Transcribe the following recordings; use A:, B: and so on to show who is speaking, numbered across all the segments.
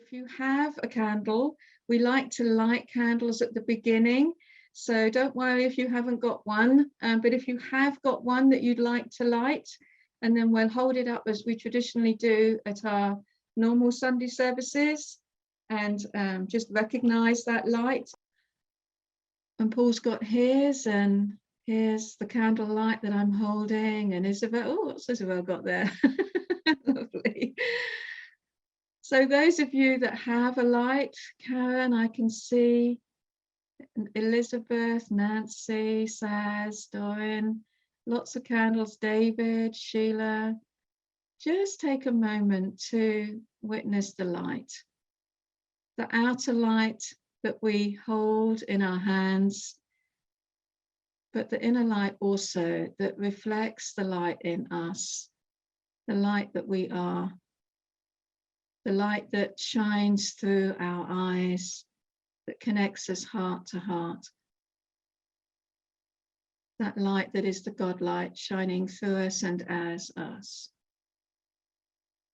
A: if you have a candle, we like to light candles at the beginning. So don't worry if you haven't got one, but if you have got one that you'd like to light, and then we'll hold it up as we traditionally do at our normal Sunday services, and just recognize that light. And Paul's got his, and here's the candle light that I'm holding, and Isabel, oh, what's Isabel got there? Lovely. So those of you that have a light, Karen, I can see, Elizabeth, Nancy, Saz, Doreen, lots of candles, David, Sheila. Just take a moment to witness the light, the outer light that we hold in our hands, but the inner light also that reflects the light in us, the light that we are, the light that shines through our eyes, that connects us heart to heart. That light that is the God light shining through us and as us.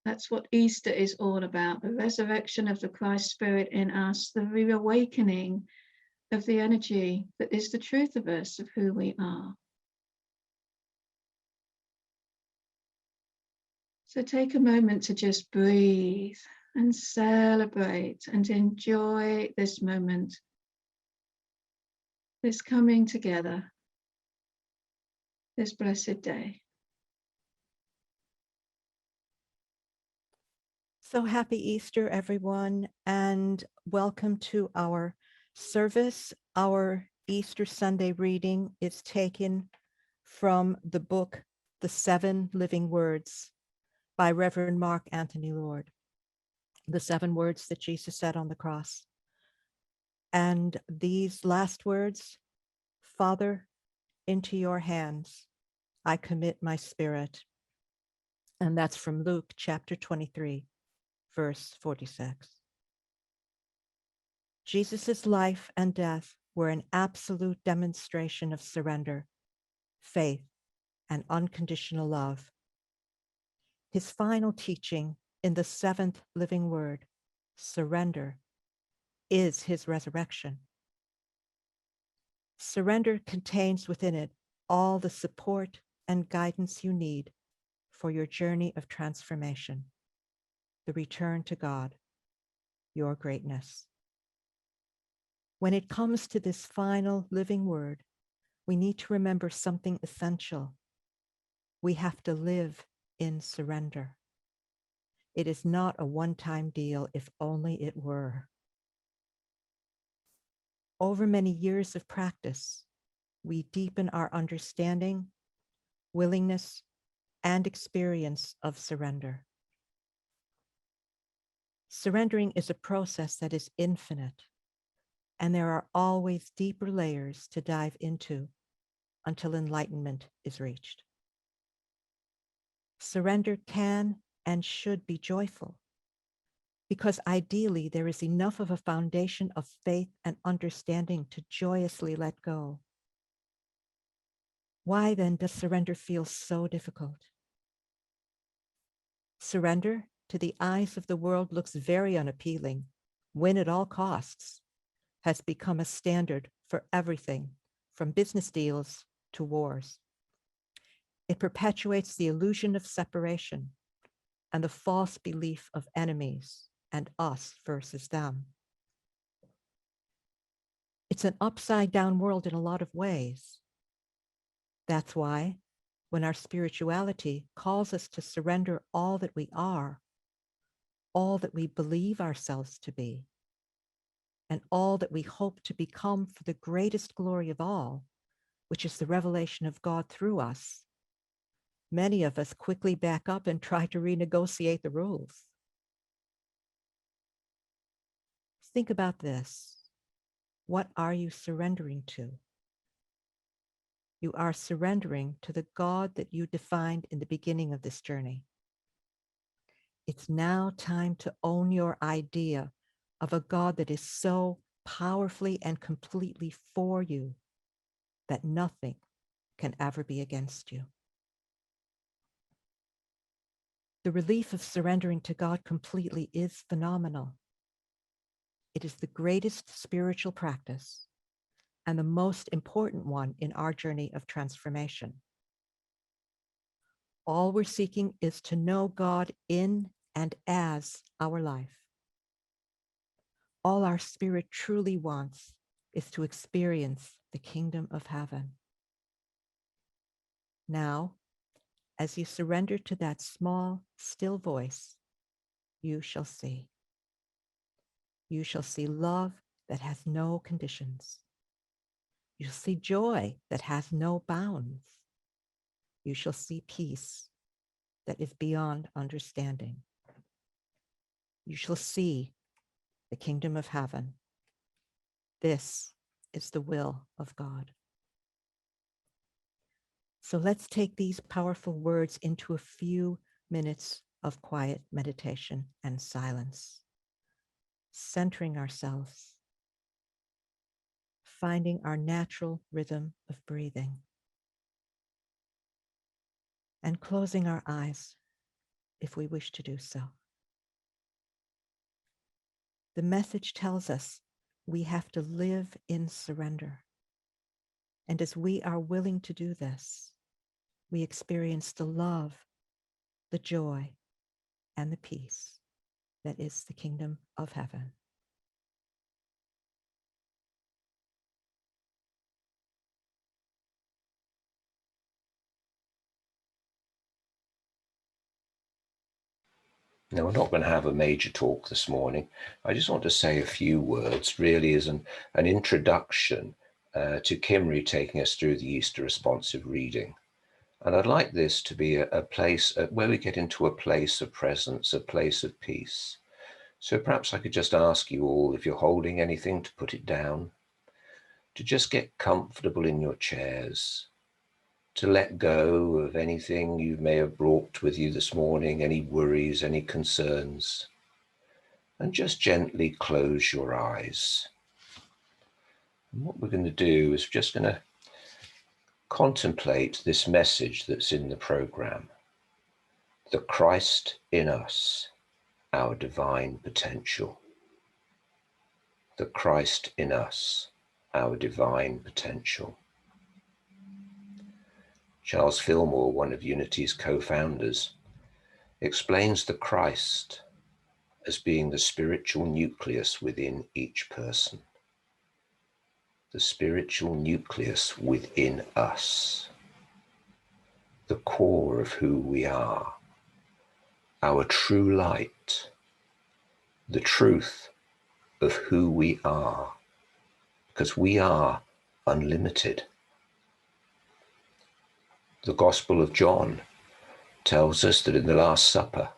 A: That's what Easter is all about, the resurrection of the Christ Spirit in us, the reawakening of the energy that is the truth of us, of who we are. So take a moment to just breathe and celebrate and enjoy this moment, this coming together, this blessed day.
B: So happy Easter, everyone, and welcome to our service. Our Easter Sunday reading is taken from the book, The 7 Living Words by Reverend Mark Anthony Lord, the 7 words that Jesus said on the cross. And these last words, Father, into your hands, I commit my spirit. And that's from Luke chapter 23. Verse 46. Jesus' life and death were an absolute demonstration of surrender, faith, and unconditional love. His final teaching in the 7th living word, surrender, is his resurrection. Surrender contains within it all the support and guidance you need for your journey of transformation, the return to God, your greatness. When it comes to this final living word, we need to remember something essential. We have to live in surrender. It is not a one-time deal, if only it were. Over many years of practice, we deepen our understanding, willingness, and experience of surrender. Surrendering is a process that is infinite, and there are always deeper layers to dive into until enlightenment is reached. Surrender can and should be joyful, because ideally there is enough of a foundation of faith and understanding to joyously let go. Why then does surrender feel so difficult? Surrender, to the eyes of the world, looks very unappealing. Win at all costs has become a standard for everything, from business deals to wars. It perpetuates the illusion of separation and the false belief of enemies and us versus them. It's an upside down world in a lot of ways. That's why when our spirituality calls us to surrender all that we are, all that we believe ourselves to be, and all that we hope to become for the greatest glory of all, which is the revelation of God through us, many of us quickly back up and try to renegotiate the rules. Think about this. What are you surrendering to? You are surrendering to the God that you defined in the beginning of this journey. It's now time to own your idea of a God that is so powerfully and completely for you that nothing can ever be against you. The relief of surrendering to God completely is phenomenal. It is the greatest spiritual practice and the most important one in our journey of transformation. All we're seeking is to know God in and as our life. All our spirit truly wants is to experience the kingdom of heaven. Now, as you surrender to that small, still voice, you shall see. You shall see love that has no conditions. You'll see joy that has no bounds. You shall see peace that is beyond understanding. You shall see the kingdom of heaven. This is the will of God. So let's take these powerful words into a few minutes of quiet meditation and silence, centering ourselves, finding our natural rhythm of breathing, and closing our eyes if we wish to do so. The message tells us we have to live in surrender. And as we are willing to do this, we experience the love, the joy, and the peace that is the kingdom of heaven.
C: Now, we're not going to have a major talk this morning. I just want to say a few words, really as an introduction to Kimry taking us through the Easter responsive reading. And I'd like this to be a place where we get into a place of presence, a place of peace. So perhaps I could just ask you all, if you're holding anything, to put it down, to just get comfortable in your chairs, to let go of anything you may have brought with you this morning, any worries, any concerns, and just gently close your eyes. And what we're going to do is just going to contemplate this message that's in the program. The Christ in us, our divine potential. The Christ in us, our divine potential. Charles Fillmore, one of Unity's co-founders, explains the Christ as being the spiritual nucleus within each person. The spiritual nucleus within us. The core of who we are. Our true light. The truth of who we are. Because we are unlimited. The Gospel of John tells us that in the Last Supper,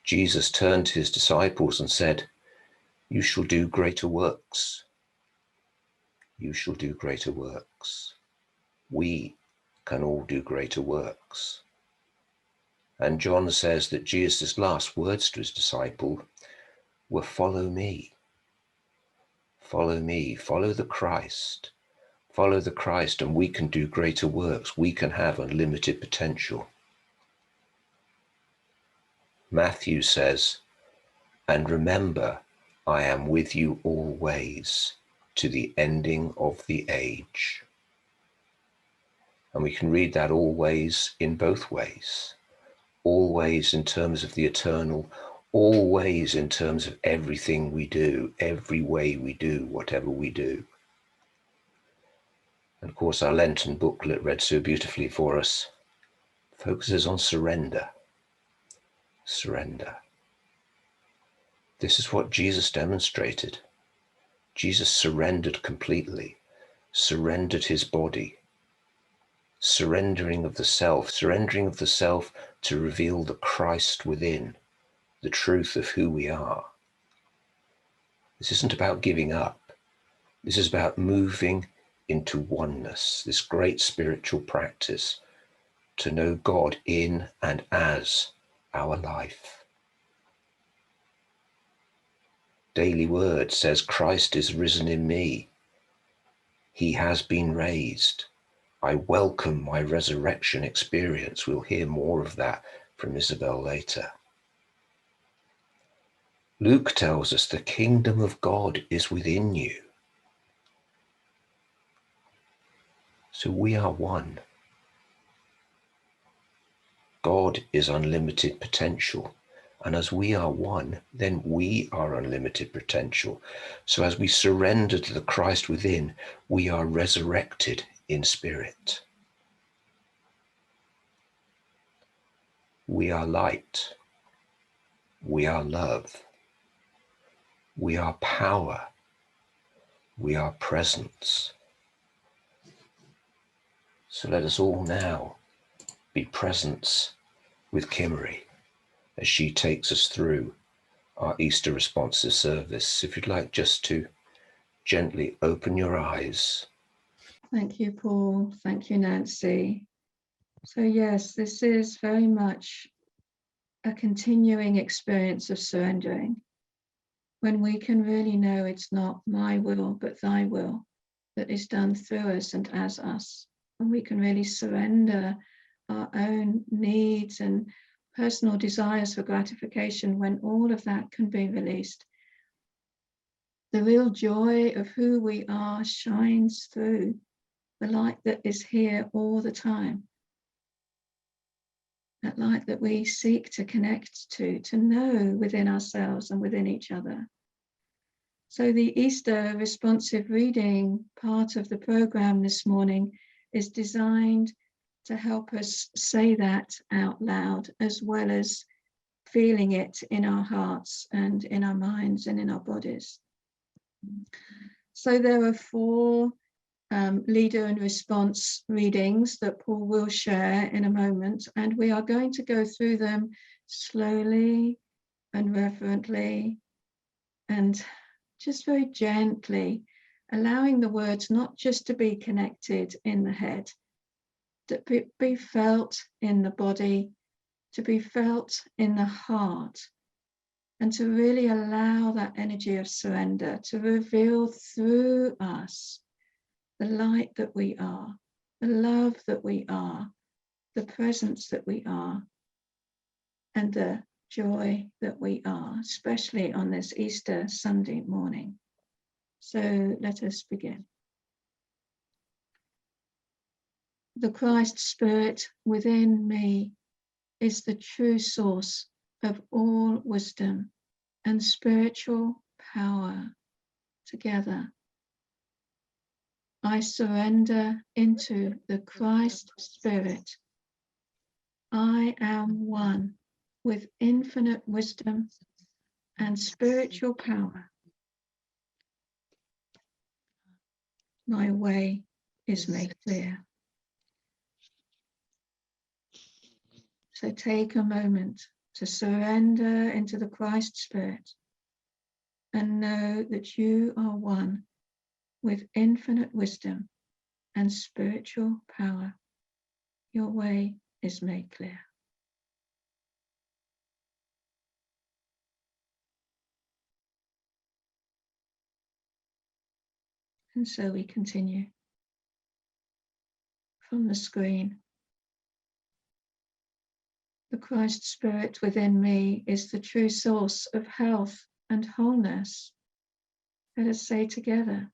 C: Jesus turned to his disciples and said, "You shall do greater works. You shall do greater works." We can all do greater works. And John says that Jesus' last words to his disciple were, "Follow me. Follow me. Follow the Christ. Follow the Christ, and we can do greater works. We can have unlimited potential." Matthew says, "And remember, I am with you always to the ending of the age." And we can read that always in both ways. Always in terms of the eternal, always in terms of everything we do, every way we do, whatever we do. And of course, our Lenten booklet, read so beautifully for us, focuses on surrender. Surrender. This is what Jesus demonstrated. Jesus surrendered completely, surrendered his body, surrendering of the self to reveal the Christ within, the truth of who we are. This isn't about giving up. This is about moving into oneness, this great spiritual practice to know God in and as our life. Daily Word says, "Christ is risen in me. He has been raised. I welcome my resurrection experience." We'll hear more of that from Isabel later. Luke tells us the kingdom of God is within you. So we are one. God is unlimited potential. And as we are one, then we are unlimited potential. So as we surrender to the Christ within, we are resurrected in spirit. We are light. We are love. We are power. We are presence. So let us all now be presence with Kimmery as she takes us through our Easter responsive service. If you'd like just to gently open your eyes.
A: Thank you, Paul. Thank you, Nancy. So yes, this is very much a continuing experience of surrendering, when we can really know it's not my will, but thy will that is done through us and as us. And we can really surrender our own needs and personal desires for gratification when all of that can be released. The real joy of who we are shines through, the light that is here all the time. That light that we seek to connect to know within ourselves and within each other. So the Easter responsive reading part of the program this morning is designed to help us say that out loud, as well as feeling it in our hearts and in our minds and in our bodies. So there are 4 leader and response readings that Paul will share in a moment, and we are going to go through them slowly and reverently and just very gently, allowing the words not just to be connected in the head, to be felt in the body, to be felt in the heart, and to really allow that energy of surrender to reveal through us the light that we are, the love that we are, the presence that we are, and the joy that we are, especially on this Easter Sunday morning. So let us begin. The Christ Spirit within me is the true source of all wisdom and spiritual power. Together, I surrender into the Christ Spirit. I am one with infinite wisdom and spiritual power. My way is made clear. So take a moment to surrender into the Christ Spirit and know that you are one with infinite wisdom and spiritual power. Your way is made clear. And so we continue from the screen. The Christ Spirit within me is the true source of health and wholeness. Let us say together,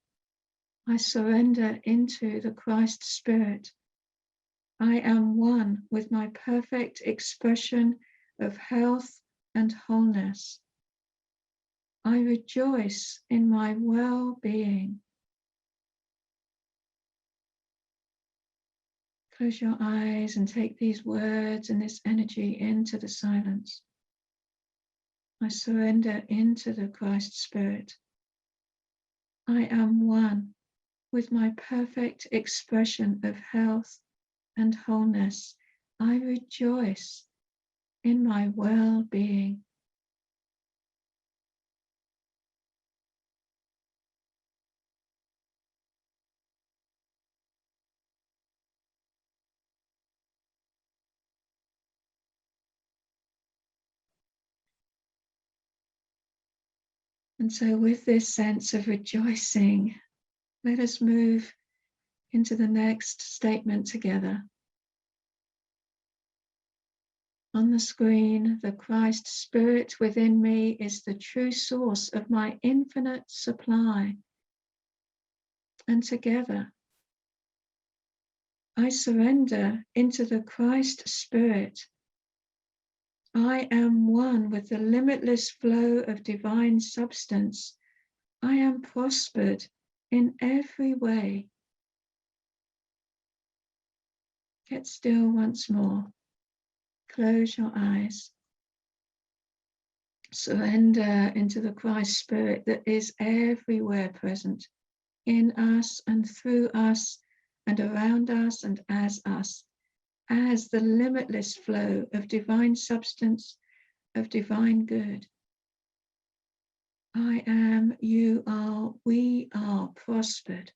A: I surrender into the Christ Spirit. I am one with my perfect expression of health and wholeness. I rejoice in my well-being. Close your eyes and take these words and this energy into the silence. I surrender into the Christ Spirit. I am one with my perfect expression of health and wholeness. I rejoice in my well-being. And so with this sense of rejoicing, let us move into the next statement together. On the screen, the Christ Spirit within me is the true source of my infinite supply. And together, I surrender into the Christ Spirit. I am one with the limitless flow of divine substance. I am prospered in every way. Get still once more. Close your eyes. Surrender into the Christ Spirit that is everywhere present, in us and through us and around us and as the limitless flow of divine substance, of divine good. I am, you are, we are prospered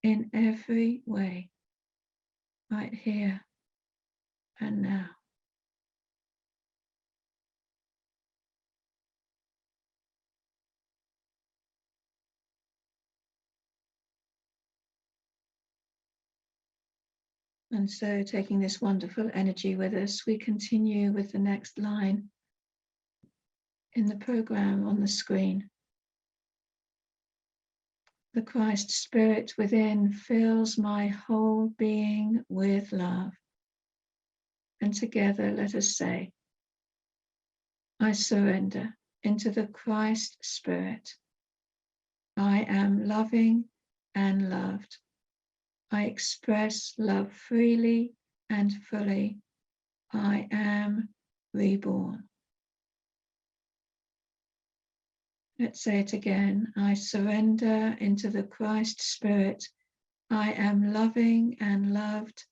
A: in every way, right here and now. And so, taking this wonderful energy with us, we continue with the next line in the program on the screen. The Christ Spirit within fills my whole being with love. And together, let us say, I surrender into the Christ Spirit. I am loving and loved. I express love freely and fully. I am reborn. Let's say it again. I surrender into the Christ Spirit. I am loving and loved.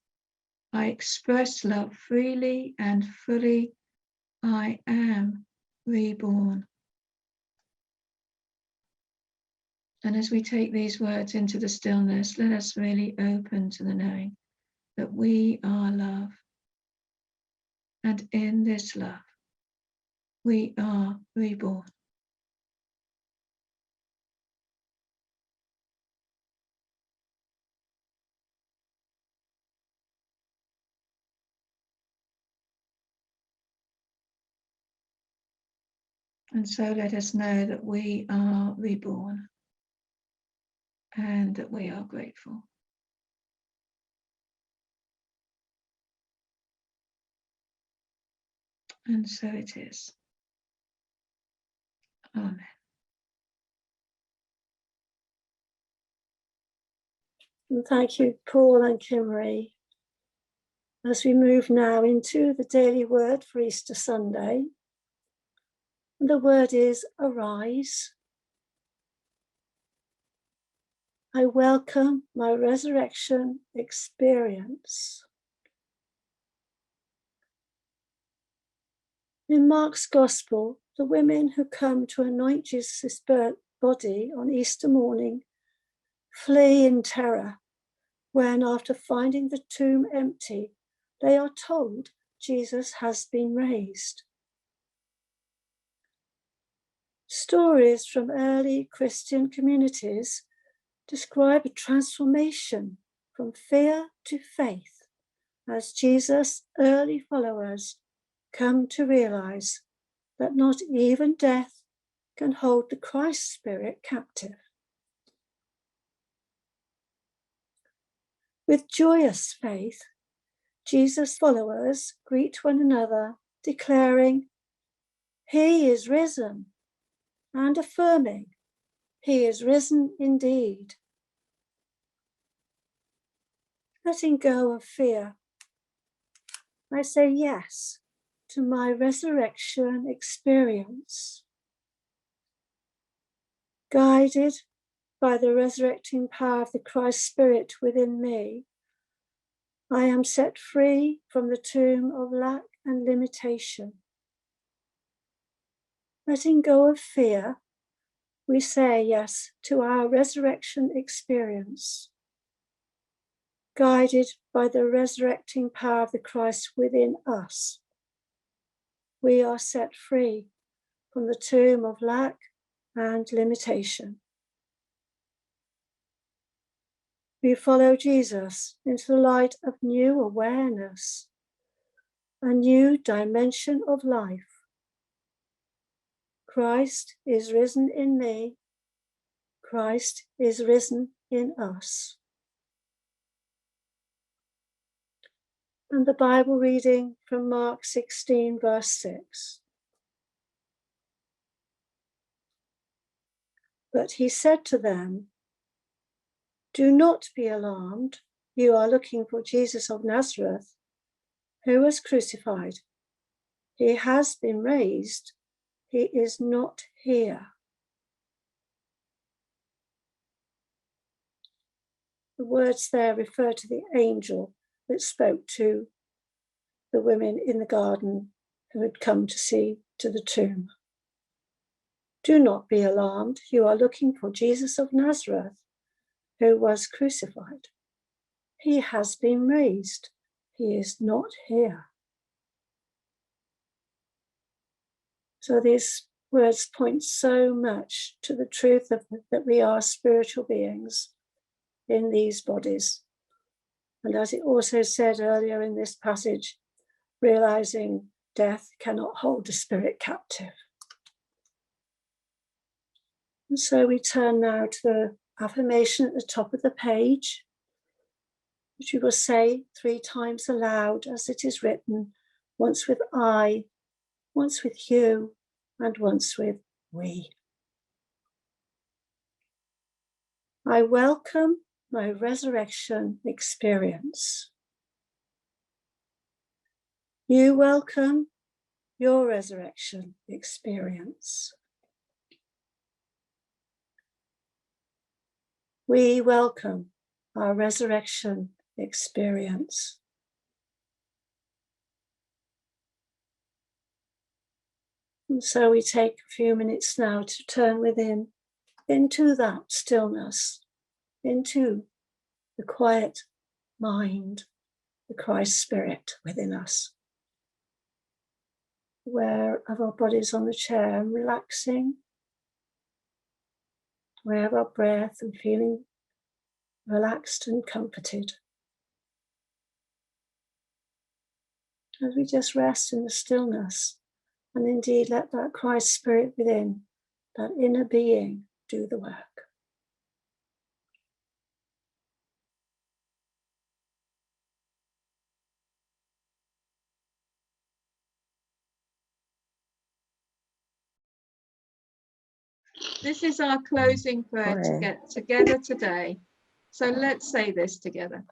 A: I express love freely and fully. I am reborn. And as we take these words into the stillness, let us really open to the knowing that we are love. And in this love, we are reborn. And so let us know that we are reborn and that we are grateful. And so it is. Amen.
D: And thank you, Paul and Kimmery. As we move now into the daily word for Easter Sunday, and the word is arise. I welcome my resurrection experience. In Mark's Gospel, the women who come to anoint Jesus' body on Easter morning flee in terror when, after finding the tomb empty, they are told Jesus has been raised. Stories from early Christian communities describe a transformation from fear to faith as Jesus' early followers come to realize that not even death can hold the Christ Spirit captive. With joyous faith, Jesus' followers greet one another, declaring, "He is risen," and affirming, "He is risen indeed." Letting go of fear, I say yes to my resurrection experience. Guided by the resurrecting power of the Christ Spirit within me, I am set free from the tomb of lack and limitation. Letting go of fear, we say yes to our resurrection experience. Guided by the resurrecting power of the Christ within us, we are set free from the tomb of lack and limitation. We follow Jesus into the light of new awareness, a new dimension of life. Christ is risen in me. Christ is risen in us. And the Bible reading from Mark 16, verse 6. But he said to them, "Do not be alarmed. You are looking for Jesus of Nazareth, who was crucified. He has been raised. He is not here." The words there refer to the angel that spoke to the women in the garden who had come to see to the tomb. Do not be alarmed. You are looking for Jesus of Nazareth, who was crucified. He has been raised. He is not here. So these words point so much to the truth of that we are spiritual beings in these bodies. And as it also said earlier in this passage, realizing death cannot hold the spirit captive. And so we turn now to the affirmation at the top of the page, which we will say 3 times aloud as it is written, once with I, once with you, and once with we. I welcome my resurrection experience. You welcome your resurrection experience. We welcome our resurrection experience. And so we take a few minutes now to turn within into that stillness, into the quiet mind, the Christ Spirit within us. Aware of our bodies on the chair and relaxing, aware of our breath and feeling relaxed and comforted. As we just rest in the stillness and indeed let that Christ Spirit within, that inner being, do the work.
A: This is our closing prayer to get together today. So let's say this together.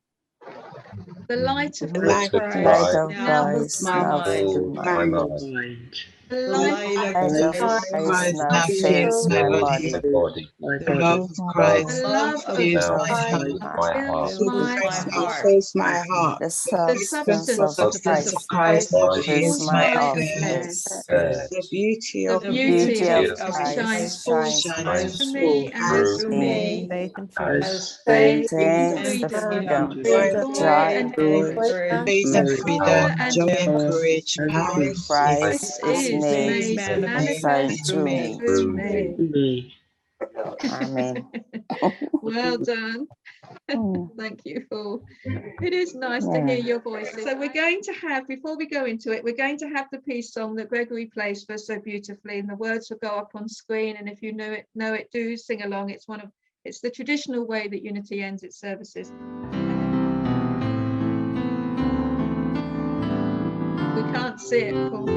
A: The light of
C: Light of
A: Christ
C: Christ
A: now
E: Christ
A: fills my
E: now
A: mind.
E: fills
C: my
E: my
C: mind.
A: The
F: The
A: light
F: light
A: of
E: light of
A: Christ
E: Christ
F: Christ
E: now
F: now
E: fills
F: fills
E: my
F: my
E: body.
C: My
F: body.
C: body.
F: The love of
E: The
A: the
F: Christ
A: love of
E: love
F: fills
C: Now
E: of
F: my
A: Christ
F: heart.
C: fills my
A: fills
C: heart.
F: The
A: my
F: Christ now
A: heart.
F: fills my heart.
E: the
A: The
E: substance
F: The
E: of
A: substance
F: substance of
E: Christ
A: of
F: Christ
A: Christ
C: Christ
F: fills
A: fills
E: fills
F: my
E: my
A: my
F: affairs.
A: affairs.
E: affairs.
F: The beauty
A: The
F: of
E: The
A: beauty
E: beauty
A: of
E: of
C: Beautiful
A: Christ
E: Christ
A: shines forth
E: shines
F: shines
A: through
E: forth
A: me
F: forth
A: and
C: through
A: through
F: through
A: me
F: me
E: me
B: Faith and freedom.
C: as
A: as
D: Faith,
A: faith and
E: since the
A: freedom,
E: freedom,
F: joy and
A: joy
E: joy
A: and
E: and
F: glory,
D: joy,
A: courage,
D: and
F: faith and
E: courage.
C: power
A: power
F: freedom,
A: and
F: joy and
A: courage.
F: courage. Christ is
E: Christ
A: Christ
E: is
A: is
E: made
A: made
E: manifest
A: manifest
E: through me.
A: through
C: through me.
A: me.
F: me.
E: Amen.
A: Well done.
E: Mm,
A: Thank you all. It is nice to hear
E: yeah.
A: your voices. So we're going to have, before we go into it, we're going to have the peace song that Gregory plays for us so beautifully, and the words will go up on screen. And if you know it, do sing along. It's the traditional way that Unity ends its services. We can't see it, Paul.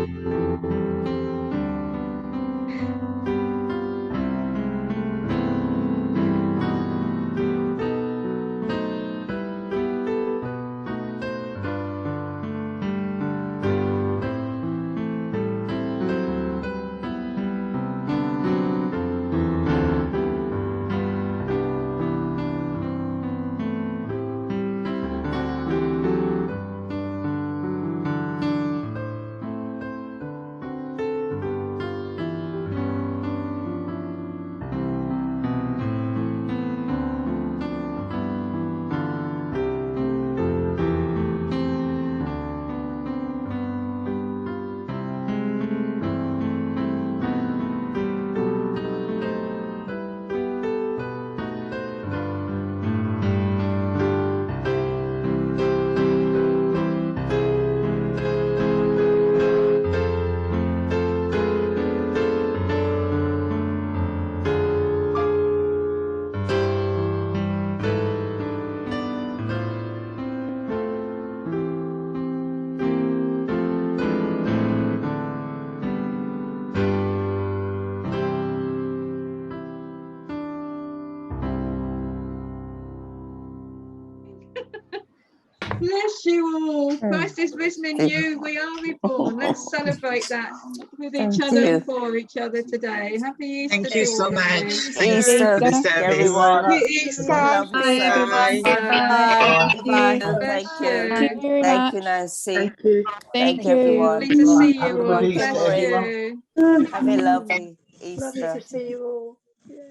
A: Bless you all. Christ is risen in you. We are reborn. Let's celebrate that with each
E: Thank
A: other
E: you.
A: and for each other today. Happy Easter
F: Thank you
A: to
F: so
A: all of
F: much.
A: you.
F: Thank you
E: Easter,
F: for the service.
E: everyone.
A: Happy Easter.
E: Lovely service.
A: Bye.
E: Bye.
A: Bless
E: Thank you.
A: you.
E: Thank you, Nancy.
F: Thank you.
E: Thank
A: you.
E: everyone.
A: Lovely to see
F: Have
A: you
F: a
A: all.
F: good
A: Bless
F: Easter, everyone.
A: you.
E: Have a lovely
D: Lovely
E: Easter.
D: to see you all. Yeah.